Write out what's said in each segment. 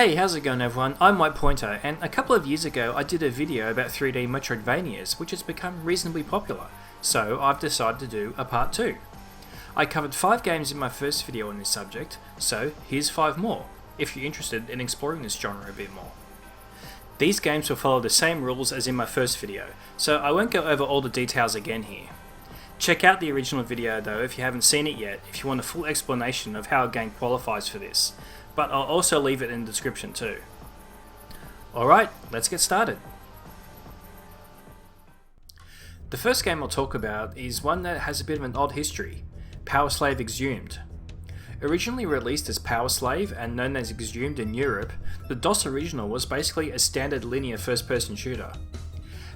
Hey, how's it going everyone? I'm White Pointer, and a couple of years ago I did a video about 3D Metroidvanias, which has become reasonably popular, so I've decided to do a part 2. I covered 5 games in my first video on this subject, so here's 5 more, if you're interested in exploring this genre a bit more. These games will follow the same rules as in my first video, so I won't go over all the details again here. Check out the original video though if you haven't seen it yet, if you want a full explanation of how a game qualifies for this, but I'll also leave it in the description too. Alright, let's get started. The first game I'll talk about is one that has a bit of an odd history, Powerslave Exhumed. Originally released as Powerslave and known as Exhumed in Europe, the DOS original was basically a standard linear first-person shooter.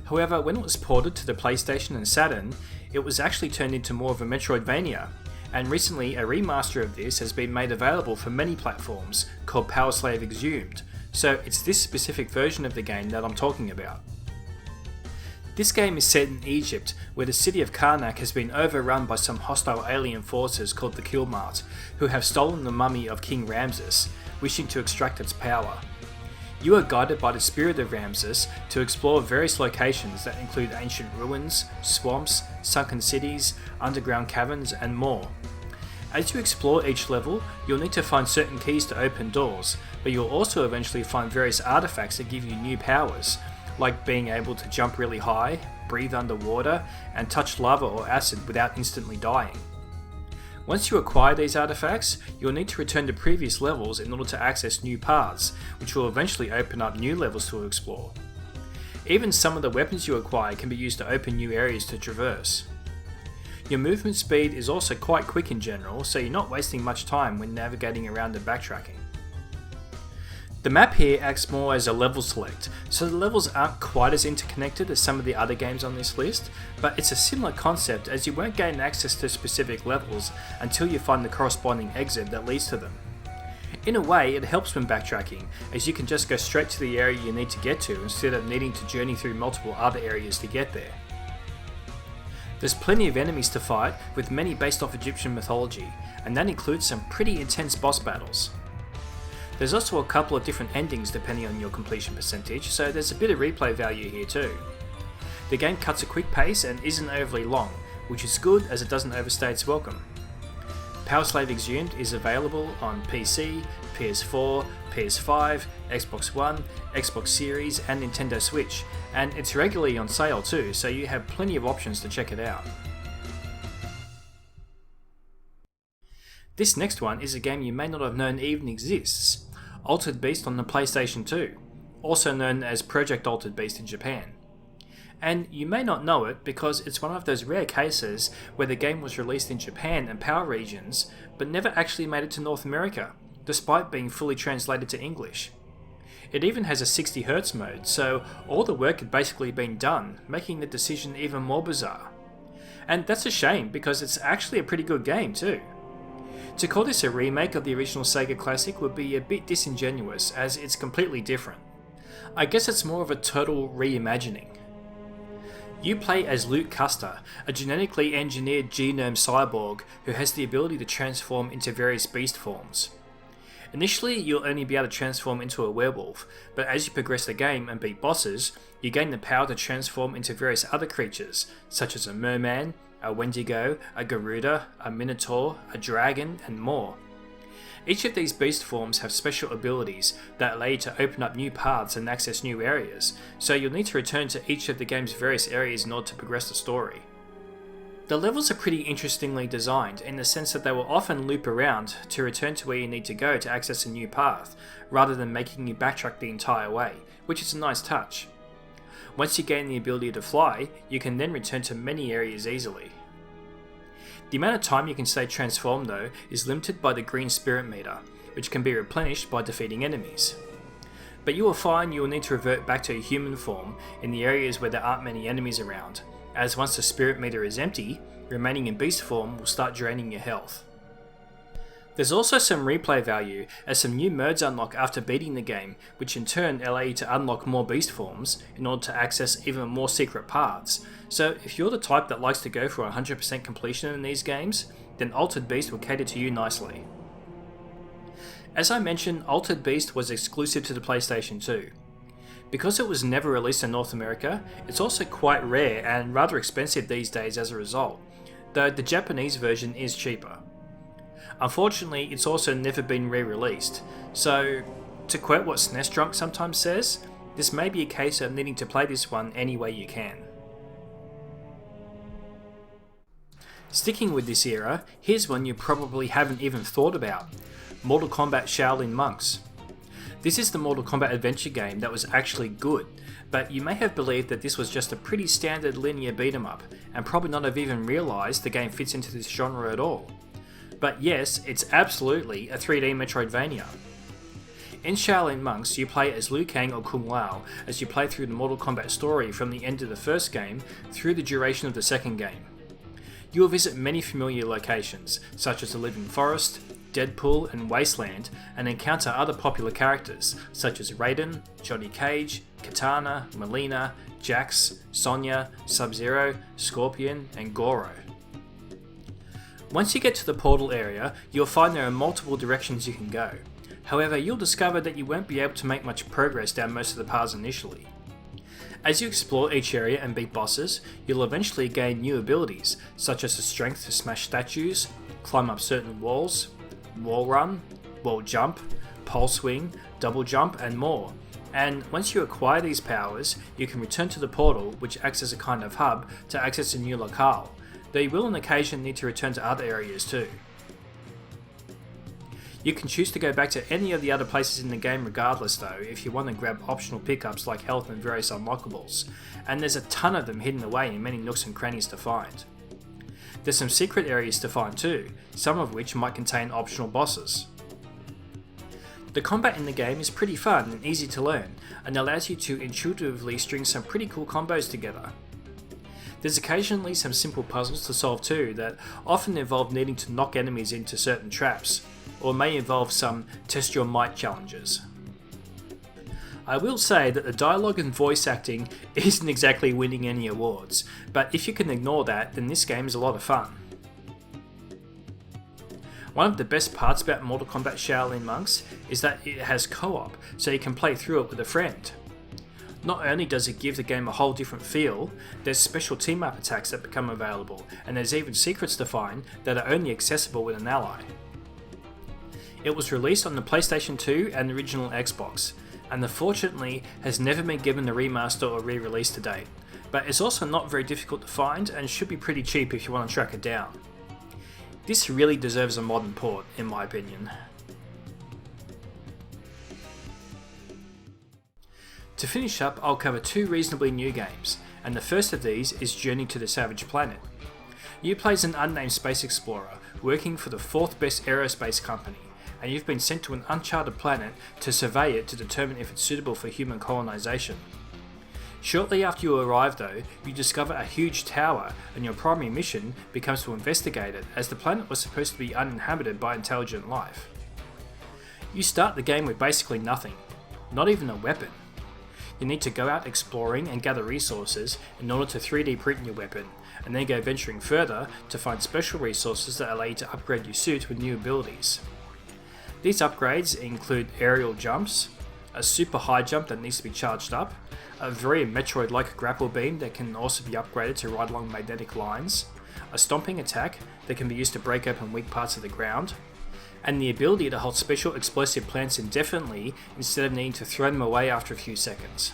However, when it was ported to the PlayStation and Saturn, it was actually turned into more of a Metroidvania, and recently a remaster of this has been made available for many platforms called Powerslave Exhumed, so it's this specific version of the game that I'm talking about. This game is set in Egypt, where the city of Karnak has been overrun by some hostile alien forces called the Killmart, who have stolen the mummy of King Ramses, wishing to extract its power. You are guided by the spirit of Ramses to explore various locations that include ancient ruins, swamps, sunken cities, underground caverns, and more. As you explore each level, you'll need to find certain keys to open doors, but you'll also eventually find various artifacts that give you new powers, like being able to jump really high, breathe underwater, and touch lava or acid without instantly dying. Once you acquire these artifacts, you'll need to return to previous levels in order to access new paths, which will eventually open up new levels to explore. Even some of the weapons you acquire can be used to open new areas to traverse. Your movement speed is also quite quick in general, so you're not wasting much time when navigating around and backtracking. The map here acts more as a level select, so the levels aren't quite as interconnected as some of the other games on this list, but it's a similar concept as you won't gain access to specific levels until you find the corresponding exit that leads to them. In a way, it helps when backtracking, as you can just go straight to the area you need to get to instead of needing to journey through multiple other areas to get there. There's plenty of enemies to fight, with many based off Egyptian mythology, and that includes some pretty intense boss battles. There's also a couple of different endings depending on your completion percentage, so there's a bit of replay value here too. The game cuts a quick pace and isn't overly long, which is good as it doesn't overstay its welcome. Powerslave Exhumed is available on PC, PS4, PS5, Xbox One, Xbox Series and Nintendo Switch, and it's regularly on sale too, so you have plenty of options to check it out. This next one is a game you may not have known even exists, Altered Beast on the PlayStation 2, also known as Project Altered Beast in Japan. And you may not know it because it's one of those rare cases where the game was released in Japan and PAL regions, but never actually made it to North America, despite being fully translated to English. It even has a 60Hz mode, so all the work had basically been done, making the decision even more bizarre. And that's a shame because it's actually a pretty good game too. To call this a remake of the original Sega classic would be a bit disingenuous, as it's completely different. I guess it's more of a total reimagining. You play as Luke Custer, a genetically engineered genome cyborg who has the ability to transform into various beast forms. Initially, you'll only be able to transform into a werewolf, but as you progress the game and beat bosses, you gain the power to transform into various other creatures, such as a merman, a wendigo, a garuda, a minotaur, a dragon, and more. Each of these beast forms have special abilities that allow you to open up new paths and access new areas, so you'll need to return to each of the game's various areas in order to progress the story. The levels are pretty interestingly designed in the sense that they will often loop around to return to where you need to go to access a new path, rather than making you backtrack the entire way, which is a nice touch. Once you gain the ability to fly, you can then return to many areas easily. The amount of time you can stay transformed though is limited by the green spirit meter, which can be replenished by defeating enemies. But you will find you will need to revert back to a human form in the areas where there aren't many enemies around, as once the spirit meter is empty, remaining in beast form will start draining your health. There's also some replay value as some new modes unlock after beating the game, which in turn allow you to unlock more beast forms in order to access even more secret paths. So if you're the type that likes to go for 100% completion in these games, then Altered Beast will cater to you nicely. As I mentioned, Altered Beast was exclusive to the PlayStation 2. Because it was never released in North America, it's also quite rare and rather expensive these days as a result, though the Japanese version is cheaper. Unfortunately, it's also never been re-released, so to quote what SNES Drunk sometimes says, this may be a case of needing to play this one any way you can. Sticking with this era, here's one you probably haven't even thought about: Mortal Kombat Shaolin Monks. This is the Mortal Kombat adventure game that was actually good, but you may have believed that this was just a pretty standard linear beat 'em up, and probably not have even realised the game fits into this genre at all. But yes, it's absolutely a 3D Metroidvania. In Shaolin Monks, you play as Liu Kang or Kung Lao as you play through the Mortal Kombat story from the end of the first game through the duration of the second game. You will visit many familiar locations, such as the Living Forest, Deadpool and Wasteland, and encounter other popular characters such as Raiden, Johnny Cage, Katana, Mileena, Jax, Sonya, Sub-Zero, Scorpion and Goro. Once you get to the portal area, you'll find there are multiple directions you can go. However, you'll discover that you won't be able to make much progress down most of the paths initially. As you explore each area and beat bosses, you'll eventually gain new abilities, such as the strength to smash statues, climb up certain walls, wall run, wall jump, pole swing, double jump and more. And once you acquire these powers, you can return to the portal, which acts as a kind of hub to access a new locale, though you will on occasion need to return to other areas too. You can choose to go back to any of the other places in the game regardless though, if you want to grab optional pickups like health and various unlockables, and there's a ton of them hidden away in many nooks and crannies to find. There's some secret areas to find too, some of which might contain optional bosses. The combat in the game is pretty fun and easy to learn, and allows you to intuitively string some pretty cool combos together. There's occasionally some simple puzzles to solve too that often involve needing to knock enemies into certain traps, or may involve some test your might challenges. I will say that the dialogue and voice acting isn't exactly winning any awards, but if you can ignore that, then this game is a lot of fun. One of the best parts about Mortal Kombat Shaolin Monks is that it has co-op, so you can play through it with a friend. Not only does it give the game a whole different feel, there's special team-up attacks that become available, and there's even secrets to find that are only accessible with an ally. It was released on the PlayStation 2 and the original Xbox, and unfortunately has never been given a remaster or re-release to date, but it's also not very difficult to find and should be pretty cheap if you want to track it down. This really deserves a modern port, in my opinion. To finish up, I'll cover two reasonably new games, and the first of these is Journey to the Savage Planet. You play as an unnamed space explorer, working for the fourth best aerospace company, and you've been sent to an uncharted planet to survey it to determine if it's suitable for human colonization. Shortly after you arrive though, you discover a huge tower, and your primary mission becomes to investigate it, as the planet was supposed to be uninhabited by intelligent life. You start the game with basically nothing, not even a weapon. You need to go out exploring and gather resources in order to 3D print your weapon, and then go venturing further to find special resources that allow you to upgrade your suit with new abilities. These upgrades include aerial jumps, a super high jump that needs to be charged up, a very Metroid-like grapple beam that can also be upgraded to ride along magnetic lines, a stomping attack that can be used to break open weak parts of the ground, and the ability to hold special explosive plants indefinitely instead of needing to throw them away after a few seconds.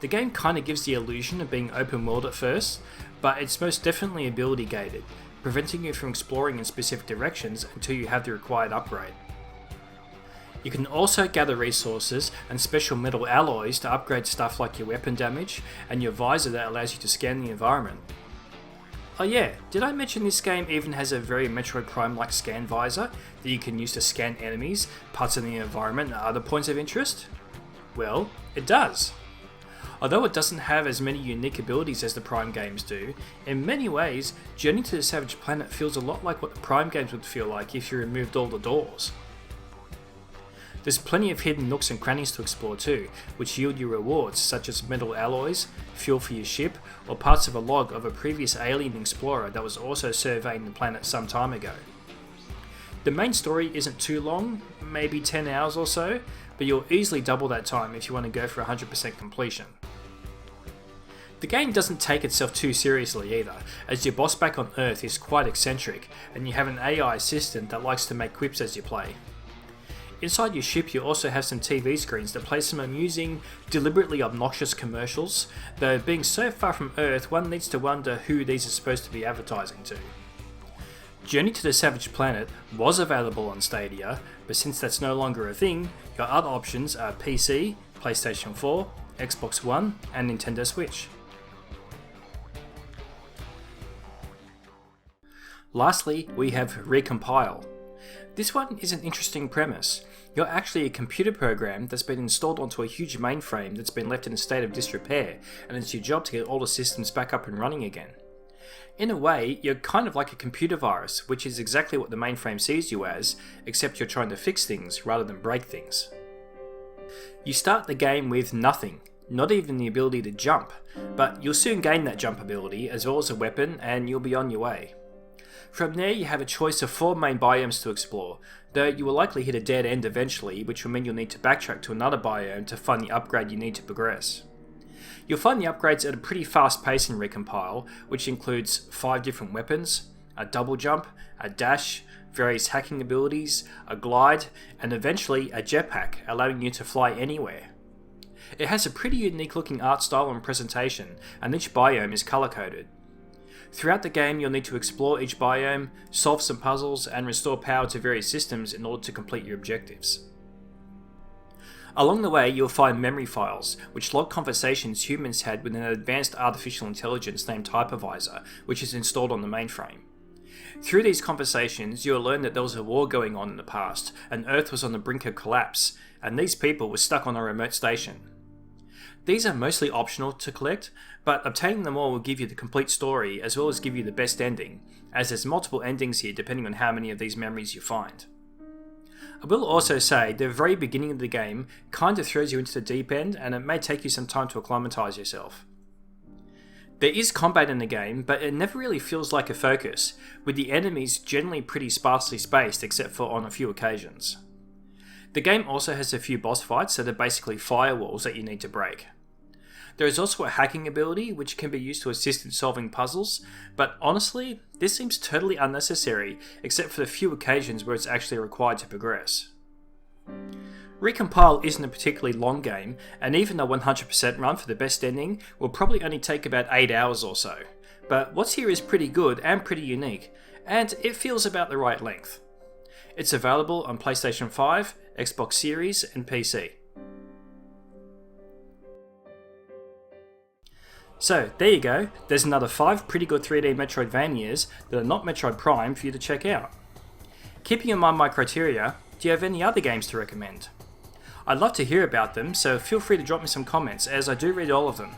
The game kinda gives the illusion of being open world at first, but it's most definitely ability gated, preventing you from exploring in specific directions until you have the required upgrade. You can also gather resources and special metal alloys to upgrade stuff like your weapon damage and your visor that allows you to scan the environment. Oh yeah, did I mention this game even has a very Metroid Prime-like scan visor that you can use to scan enemies, parts of the environment and other points of interest? Well, it does. Although it doesn't have as many unique abilities as the Prime games do, in many ways, Journey to the Savage Planet feels a lot like what the Prime games would feel like if you removed all the doors. There's plenty of hidden nooks and crannies to explore too, which yield you rewards such as metal alloys, fuel for your ship, or parts of a log of a previous alien explorer that was also surveying the planet some time ago. The main story isn't too long, maybe 10 hours or so, but you'll easily double that time if you want to go for 100% completion. The game doesn't take itself too seriously either, as your boss back on Earth is quite eccentric, and you have an AI assistant that likes to make quips as you play. Inside your ship you also have some TV screens that play some amusing, deliberately obnoxious commercials, though being so far from Earth one needs to wonder who these are supposed to be advertising to. Journey to the Savage Planet was available on Stadia, but since that's no longer a thing, your other options are PC, PlayStation 4, Xbox One and Nintendo Switch. Lastly, we have Recompile. This one is an interesting premise. You're actually a computer program that's been installed onto a huge mainframe that's been left in a state of disrepair, and it's your job to get all the systems back up and running again. In a way, you're kind of like a computer virus, which is exactly what the mainframe sees you as, except you're trying to fix things rather than break things. You start the game with nothing, not even the ability to jump, but you'll soon gain that jump ability as well as a weapon and you'll be on your way. From there you have a choice of 4 main biomes to explore, though you will likely hit a dead end eventually, which will mean you'll need to backtrack to another biome to find the upgrade you need to progress. You'll find the upgrades at a pretty fast pace in Recompile, which includes 5 different weapons, a double jump, a dash, various hacking abilities, a glide, and eventually a jetpack, allowing you to fly anywhere. It has a pretty unique looking art style and presentation, and each biome is colour coded. Throughout the game you'll need to explore each biome, solve some puzzles, and restore power to various systems in order to complete your objectives. Along the way you'll find memory files, which log conversations humans had with an advanced artificial intelligence named Hypervisor, which is installed on the mainframe. Through these conversations you'll learn that there was a war going on in the past, and Earth was on the brink of collapse, and these people were stuck on a remote station. These are mostly optional to collect, but obtaining them all will give you the complete story as well as give you the best ending, as there's multiple endings here depending on how many of these memories you find. I will also say the very beginning of the game kinda throws you into the deep end, and it may take you some time to acclimatise yourself. There is combat in the game, but it never really feels like a focus, with the enemies generally pretty sparsely spaced except for on a few occasions. The game also has a few boss fights that are basically firewalls that you need to break. There is also a hacking ability which can be used to assist in solving puzzles, but honestly, this seems totally unnecessary except for the few occasions where it's actually required to progress. Recompile isn't a particularly long game, and even a 100% run for the best ending will probably only take about 8 hours or so, but what's here is pretty good and pretty unique, and it feels about the right length. It's available on PlayStation 5, Xbox Series and PC. So there you go, there's another 5 pretty good 3D Metroidvanias that are not Metroid Prime for you to check out. Keeping in mind my criteria, do you have any other games to recommend? I'd love to hear about them, so feel free to drop me some comments as I do read all of them.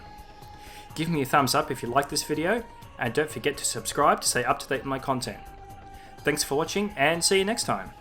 Give me a thumbs up if you like this video, and don't forget to subscribe to stay up to date with my content. Thanks for watching and see you next time.